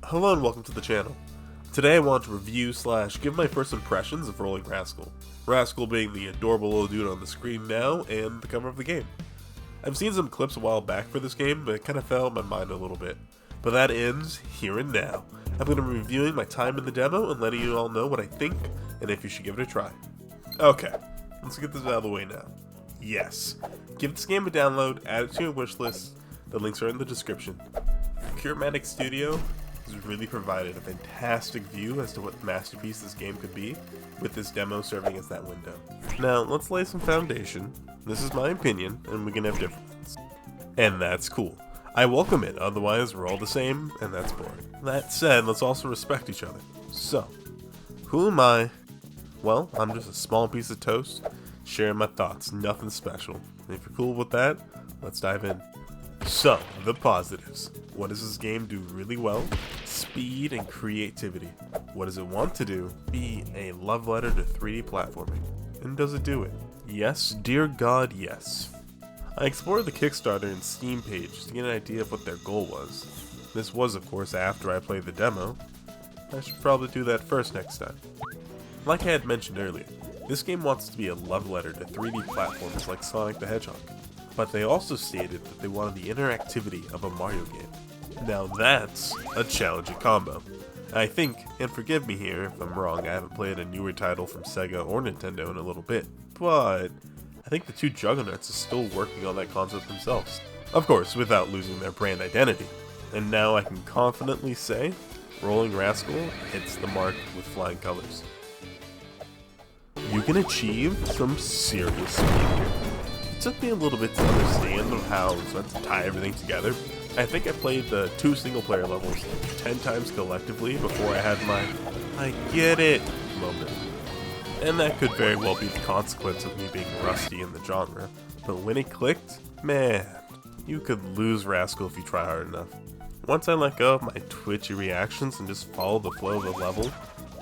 Hello and welcome to the channel. Today I want to review / give my first impressions of Rollin Rascal. Rascal being the adorable little dude on the screen now and the cover of the game. I've seen some clips a while back for this game, but it kind of fell in my mind a little bit. But that ends here and now. I'm going to be reviewing my time in the demo and letting you all know what I think and if you should give it a try. Okay, let's get this out of the way now. Yes, give this game a download, add it to your wishlist, the links are in the description. Curematic Studio has really provided a fantastic view as to what masterpiece this game could be, with this demo serving as that window. Now, let's lay some foundation. This is my opinion, and we can have different ones. And that's cool. I welcome it, otherwise we're all the same, and that's boring. That said, let's also respect each other. So, who am I? Well, I'm just a small piece of toast, sharing my thoughts, nothing special. And if you're cool with that, let's dive in. So, the positives. What does this game do really well? Speed and creativity. What does it want to do? Be a love letter to 3D platforming. And does it do it? Yes, dear God, yes. I explored the Kickstarter and Steam page to get an idea of what their goal was. This was, of course, after I played the demo. I should probably do that first next time. Like I had mentioned earlier, this game wants to be a love letter to 3D platforms like Sonic the Hedgehog. But they also stated that they wanted the interactivity of a Mario game. Now that's a challenging combo. I think, and forgive me here if I'm wrong, I haven't played a newer title from SEGA or Nintendo in a little bit, but I think the two juggernauts are still working on that concept themselves. Of course, without losing their brand identity. And now I can confidently say, Rollin Rascal hits the mark with flying colors. You can achieve some serious speed here. It took me a little bit to understand how I was meant to tie everything together. I think I played the 2 single-player levels 10 times collectively before I had my "I get it" moment. And that could very well be the consequence of me being rusty in the genre. But when it clicked, man, you could lose Rascal if you try hard enough. Once I let go of my twitchy reactions and just follow the flow of the level,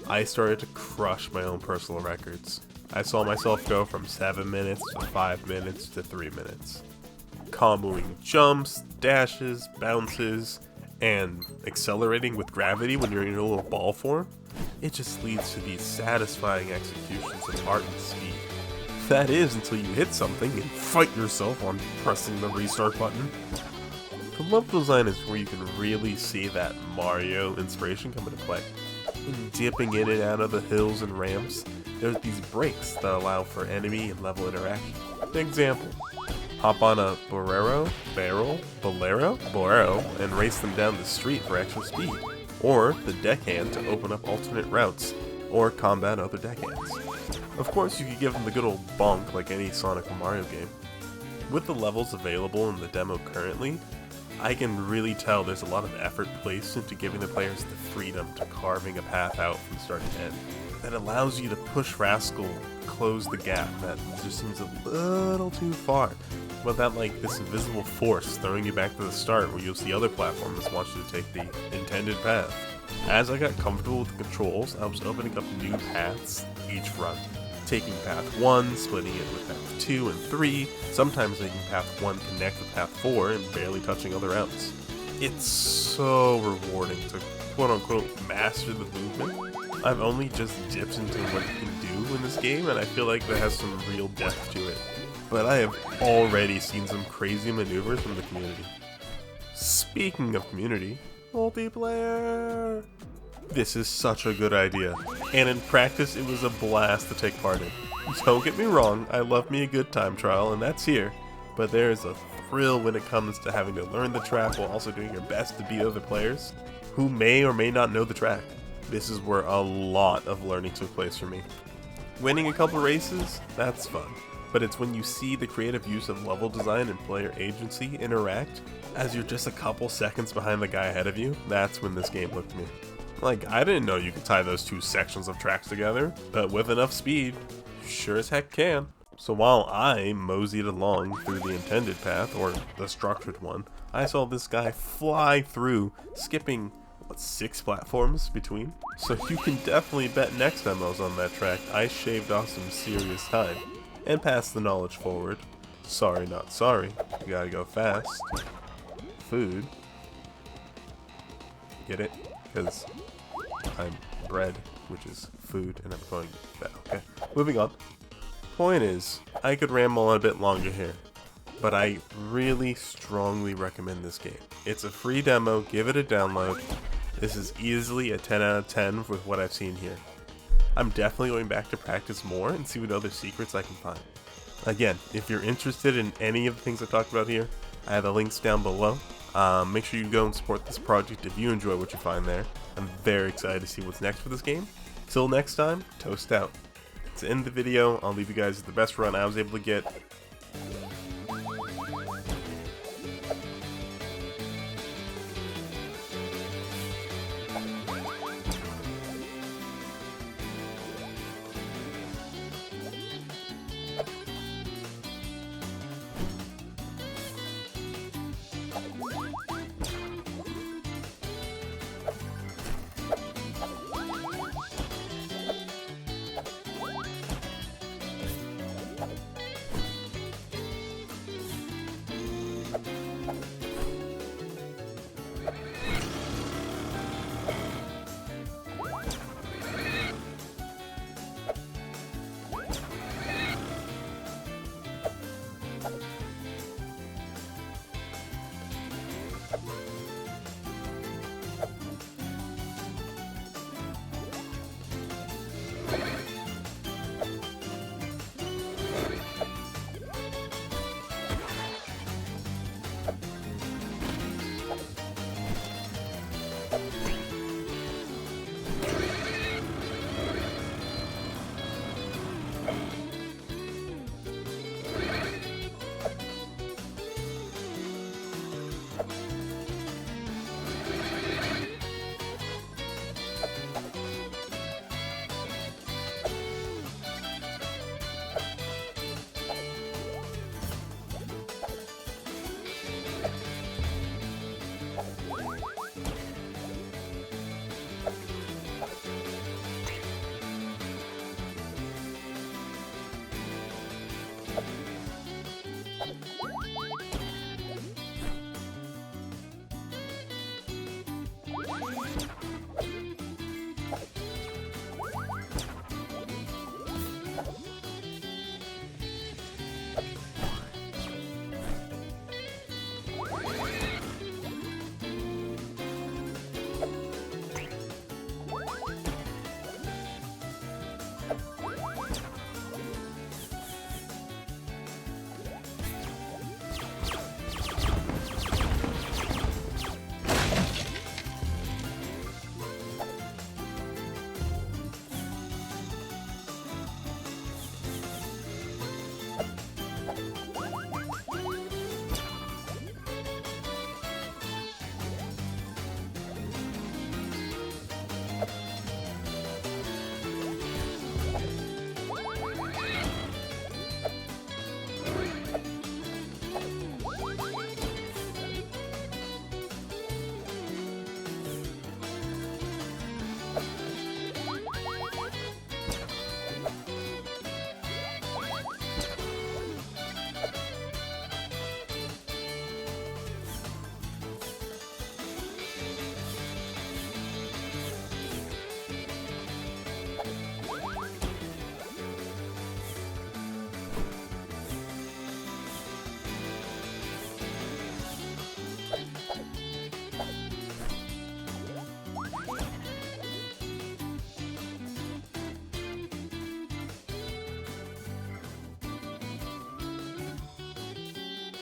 I started to crush my own personal records. I saw myself go from 7 minutes to 5 minutes to 3 minutes. Comboing jumps, dashes, bounces, and accelerating with gravity when you're in your little ball form, it just leads to these satisfying executions of art and speed. That is until you hit something and fight yourself on pressing the restart button. The level design is where you can really see that Mario inspiration come into play. In dipping in and out of the hills and ramps, there's these breaks that allow for enemy and level interaction. An example, hop on a Bolero, and race them down the street for extra speed. Or the deckhand to open up alternate routes, or combat other deckhands. Of course, you could give them the good old bonk like any Sonic or Mario game. With the levels available in the demo currently, I can really tell there's a lot of effort placed into giving the players the freedom to carving a path out from start to end. That allows you to push Rascal, close the gap that just seems a little too far, without like this invisible force throwing you back to the start where you'll see other platforms want you to take the intended path. As I got comfortable with the controls, I was opening up new paths each run. Taking path 1, splitting it with path 2 and 3, sometimes making path 1 connect with path 4 and barely touching other routes. It's so rewarding to quote-unquote master the movement. I've only just dipped into what you can do in this game, and I feel like that has some real depth to it. But I have already seen some crazy maneuvers from the community. Speaking of community, multiplayer! This is such a good idea, and in practice it was a blast to take part in. Don't get me wrong, I love me a good time trial, and that's here, but there is a thrill when it comes to having to learn the track while also doing your best to beat other players who may or may not know the track. This is where a lot of learning took place for me. Winning a couple races, that's fun, but it's when you see the creative use of level design and player agency interact as you're just a couple seconds behind the guy ahead of you, that's when this game hooked me. Like, I didn't know you could tie those 2 sections of tracks together, but with enough speed, sure as heck can. So while I moseyed along through the intended path, or the structured one, I saw this guy fly through, skipping 6 platforms between. So you can definitely bet next demos on that track I shaved off some serious time, and passed the knowledge forward. Sorry not sorry, you gotta go fast. Food. Get it? Because I'm bread, which is food, and I'm going that. Okay, moving on. Point is, I could ramble on a bit longer here, but I really strongly recommend this game. It's a free demo, give it a download. This is easily a 10 out of 10 with what I've seen here. I'm definitely going back to practice more and see what other secrets I can find. Again, if you're interested in any of the things I talked about here, I have the links down below. Make sure you go and support this project if you enjoy what you find there. I'm very excited to see what's next for this game. Till next time, toast out. To end the video, I'll leave you guys with the best run I was able to get.